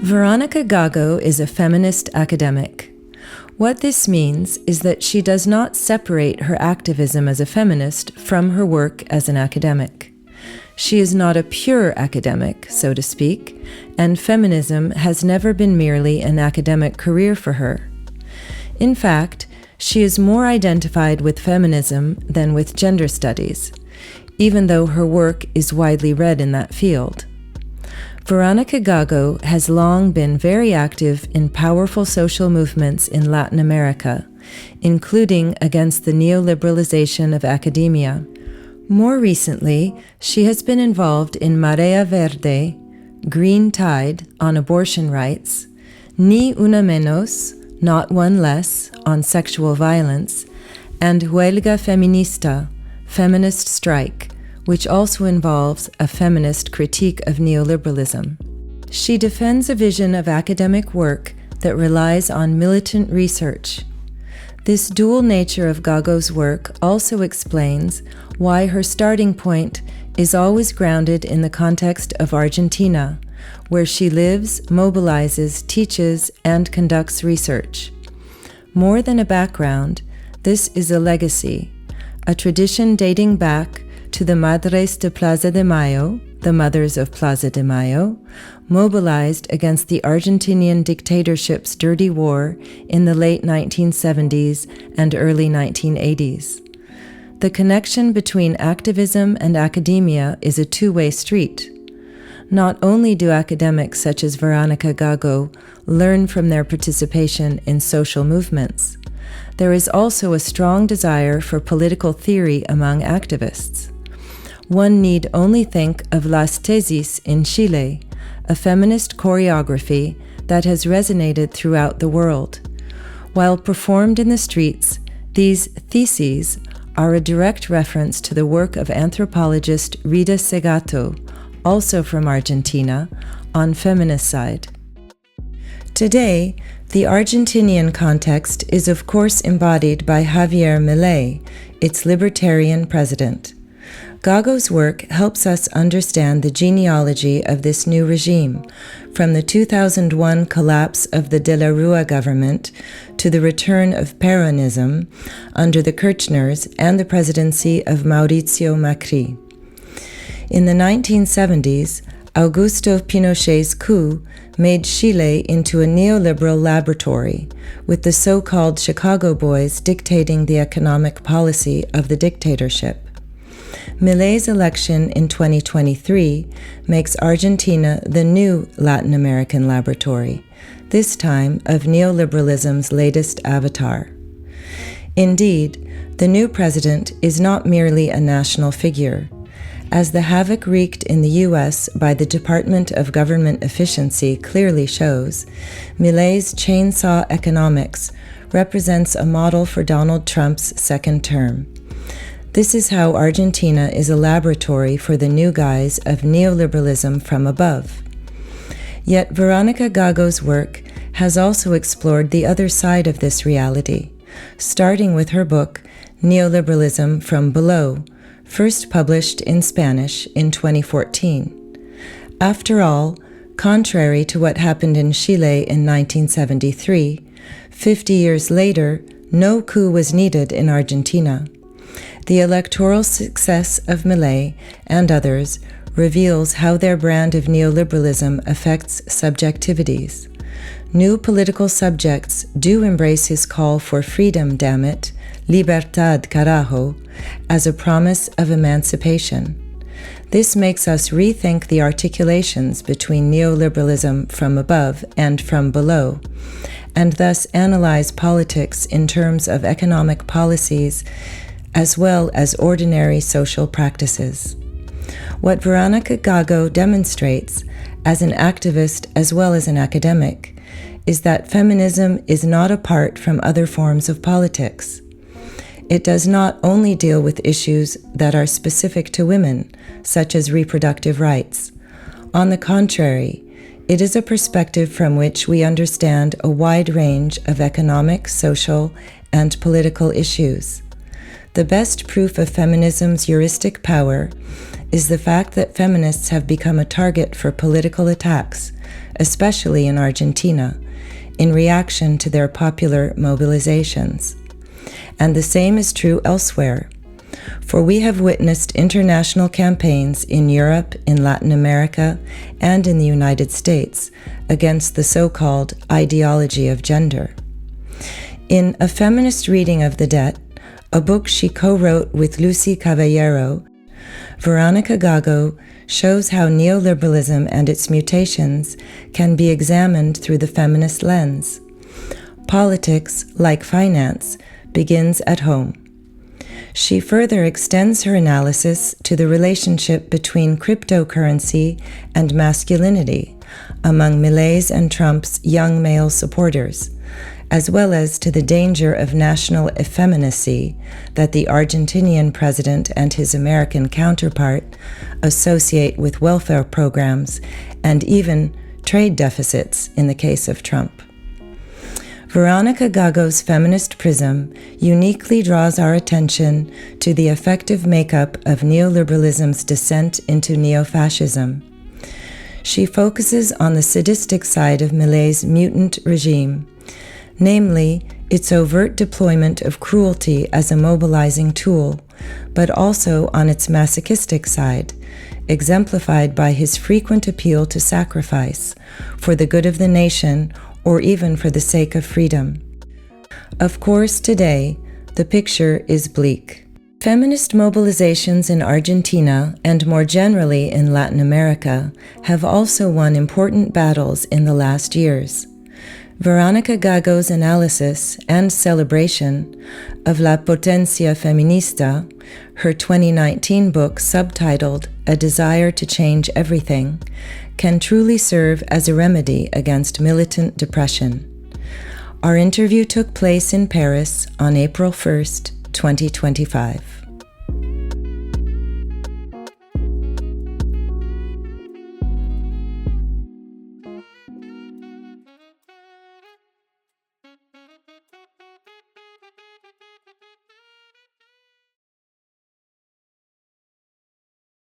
Veronica Gago is a feminist academic. What this means is that she does not separate her activism as a feminist from her work as an academic. She is not a pure academic, so to speak, and feminism has never been merely an academic career for her. In fact, she is more identified with feminism than with gender studies, even though her work is widely read in that field. Veronica Gago has long been very active in powerful social movements in Latin America, including against the neoliberalization of academia. More recently, she has been involved in Marea Verde, Green Tide on abortion rights, Ni Una Menos, Not One Less, on sexual violence, and Huelga Feminista, Feminist Strike, which also involves a feminist critique of neoliberalism. She defends a vision of academic work that relies on militant research. This dual nature of Gago's work also explains why her starting point is always grounded in the context of Argentina, where she lives, mobilizes, teaches, and conducts research. More than a background, this is a legacy, a tradition dating back to the Madres de Plaza de Mayo, the Mothers of Plaza de Mayo, mobilized against the Argentinian dictatorship's dirty war in the late 1970s and early 1980s. The connection between activism and academia is a two-way street. Not only do academics such as Veronica Gago learn from their participation in social movements, there is also a strong desire for political theory among activists. One need only think of Las Tesis in Chile, a feminist choreography that has resonated throughout the world. While performed in the streets, these theses are a direct reference to the work of anthropologist Rita Segato, also from Argentina, on feminicide. Today, the Argentinian context is of course embodied by Javier Milei, its libertarian president. Gago's work helps us understand the genealogy of this new regime, from the 2001 collapse of the De la Rúa government to the return of Peronism under the Kirchners and the presidency of Mauricio Macri. In the 1970s, Augusto Pinochet's coup made Chile into a neoliberal laboratory, with the so-called Chicago Boys dictating the economic policy of the dictatorship. Milei's election in 2023 makes Argentina the new Latin American laboratory, this time of neoliberalism's latest avatar. Indeed, the new president is not merely a national figure. As the havoc wreaked in the U.S. by the Department of Government Efficiency clearly shows, Milei's chainsaw economics represents a model for Donald Trump's second term. This is how Argentina is a laboratory for the new guise of neoliberalism from above. Yet Veronica Gago's work has also explored the other side of this reality, starting with her book, Neoliberalism from Below, first published in Spanish in 2014. After all, contrary to what happened in Chile in 1973, 50 years later, no coup was needed in Argentina. The electoral success of Milei and others reveals how their brand of neoliberalism affects subjectivities. New political subjects do embrace his call for freedom, damn it, libertad carajo, as a promise of emancipation. This makes us rethink the articulations between neoliberalism from above and from below, and thus analyze politics in terms of economic policies as well as ordinary social practices. What Veronica Gago demonstrates, as an activist as well as an academic, is that feminism is not apart from other forms of politics. It does not only deal with issues that are specific to women, such as reproductive rights. On the contrary, it is a perspective from which we understand a wide range of economic, social, and political issues. The best proof of feminism's heuristic power is the fact that feminists have become a target for political attacks, especially in Argentina, in reaction to their popular mobilizations. And the same is true elsewhere, for we have witnessed international campaigns in Europe, in Latin America, and in the United States against the so-called ideology of gender. In A Feminist Reading of the Debt, a book she co-wrote with Lucy Caballero, Veronica Gago shows how neoliberalism and its mutations can be examined through the feminist lens. Politics, like finance, begins at home. She further extends her analysis to the relationship between cryptocurrency and masculinity among Milei's and Trump's young male supporters, as well as to the danger of national effeminacy that the Argentinian president and his American counterpart associate with welfare programs and even trade deficits in the case of Trump. Veronica Gago's feminist prism uniquely draws our attention to the effective makeup of neoliberalism's descent into neo-fascism. She focuses on the sadistic side of Milei's mutant regime, namely its overt deployment of cruelty as a mobilizing tool, but also on its masochistic side, exemplified by his frequent appeal to sacrifice for the good of the nation or even for the sake of freedom. Of course, today, the picture is bleak. Feminist mobilizations in Argentina, and more generally in Latin America, have also won important battles in the last years. Veronica Gago's analysis and celebration of La Potencia Feminista, her 2019 book subtitled A Desire to Change Everything, can truly serve as a remedy against militant depression. Our interview took place in Paris on April 1st, 2025.